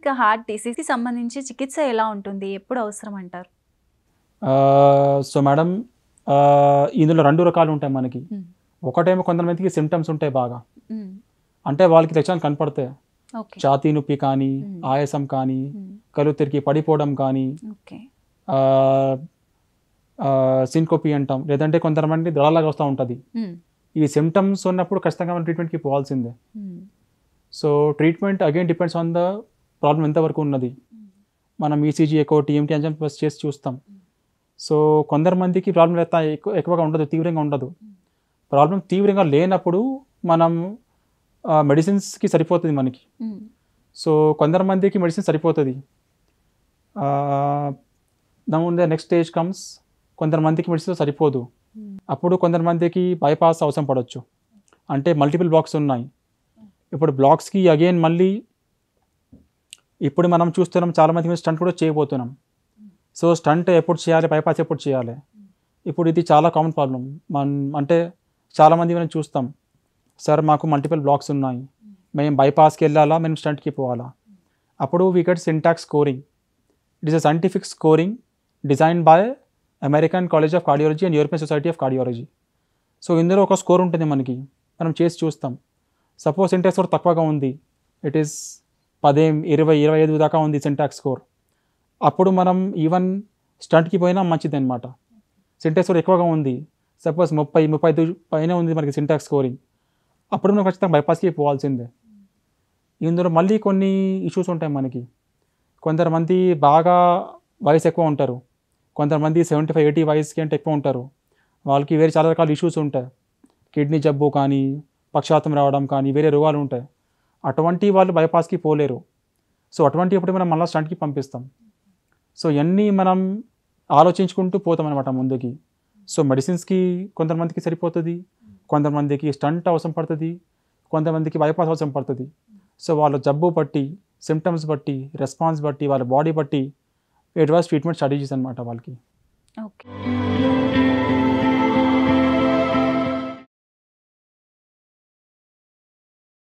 బేసిక్గా హార్ట్ డిసీజ్కి సంబంధించి చికిత్స ఎలా ఉంటుంది, ఎప్పుడు అవసరం అంటారు? సో మేడం, ఇందులో 2 రకాలు ఉంటాయి మనకి. ఒకటేమో కొంతమందికి సిమ్టమ్స్ ఉంటాయి బాగా, అంటే వాళ్ళకి లక్షణాలు కనపడతాయి. ఛాతీ నొప్పి కానీ, ఆయాసం కానీ, కళ్ళు తిరిగి పడిపోవడం కానీ, సింకోపి అంటాం, లేదంటే కొంతమంది దళలాగా వస్తూ ఉంటుంది. ఈ సిమ్టమ్స్ ఉన్నప్పుడు ఖచ్చితంగా మనం ట్రీట్మెంట్కి పోవాల్సిందే. So treatment again depends on the problem ఎంతవరకు ఉన్నది. మనం ఈసీజీ ఎక్కువ టీఎంటీ అంజన్ ప్లస్ చేసి చూస్తాం. సో కొందరు ప్రాబ్లం ఎక్కువగా ఉండదు, తీవ్రంగా ఉండదు. ప్రాబ్లం తీవ్రంగా లేనప్పుడు మనం మెడిసిన్స్కి సరిపోతుంది మనకి. సో కొందరు మెడిసిన్ సరిపోతుంది. నెక్స్ట్ స్టేజ్ కమ్స్, కొంతమందికి మెడిసిన్ సరిపోదు. అప్పుడు కొంతమందికి బైపాస్ అవసరం పడవచ్చు. అంటే మల్టిపుల్ బ్లాక్స్ ఉన్నాయి. ఇప్పుడు బ్లాక్స్కి అగైన్ మళ్ళీ ఇప్పుడు మనం చూస్తున్నాం చాలామంది స్టంట్ కూడా చేయబోతున్నాం. సో స్టంట్ ఎప్పుడు చేయాలి, బైపాస్ ఎప్పుడు చేయాలి? ఇప్పుడు ఇది చాలా కామన్ ప్రాబ్లం. అంటే చాలామంది మనం చూస్తాం, సార్ మాకు మల్టిపుల్ బ్లాక్స్ ఉన్నాయి, మేము బైపాస్కి వెళ్ళాలా, మేము స్టంట్కి పోవాలా? అప్పుడు we get syntax scoring. It is a scientific scoring design by American college of cardiology and European society of cardiology. So ఇందులో ఒక స్కోర్ ఉంటుంది మనకి, మనం చేసి చూస్తాం. సపోజ్ సింటాక్స్ స్కోర్ తక్కువగా ఉంది, ఇట్ ఈస్ 10, 20, 25 దాకా ఉంది సింటాక్స్ స్కోర్. అప్పుడు మనం ఈవెన్ స్టంట్కి పోయినా మంచిది అనమాట. సింటాక్స్ స్కోర్ ఎక్కువగా ఉంది, సపోజ్ 30, 35 పైన ఉంది మనకి సింటాక్స్ స్కోరింగ్, అప్పుడు మనం ఖచ్చితంగా బైపాస్కి పోవాల్సిందే. ఇందులో మళ్ళీ కొన్ని ఇష్యూస్ ఉంటాయి మనకి. కొంతమంది బాగా వయసు ఎక్కువ ఉంటారు, కొంతమంది 75, 80 వయసుకి అంటే ఎక్కువ ఉంటారు. వాళ్ళకి వేరే చాలా రకాల ఇష్యూస్ ఉంటాయి, కిడ్నీ జబ్బు కానీ, పక్షవాతం రావడం కానీ, వేరే రోగాలు ఉంటాయి. అటువంటి వాళ్ళు బైపాస్కి పోలేరు. సో అటువంటిప్పుడు మనం మళ్ళీ స్టంట్కి పంపిస్తాం. సో ఇవన్నీ మనం ఆలోచించుకుంటూ పోతాం అనమాట ముందుకి. సో మెడిసిన్స్కి కొంతమందికి సరిపోతుంది, కొంతమందికి స్టంట్ అవసరం పడుతుంది, కొంతమందికి బైపాస్ అవసరం పడుతుంది. సో వాళ్ళ జబ్బు బట్టి, సిమ్టమ్స్ బట్టి, రెస్పాన్స్ బట్టి, వాళ్ళ బాడీ బట్టి అడ్వాన్స్ ట్రీట్మెంట్ స్ట్రాటజీస్ అనమాట వాళ్ళకి. ఓకే.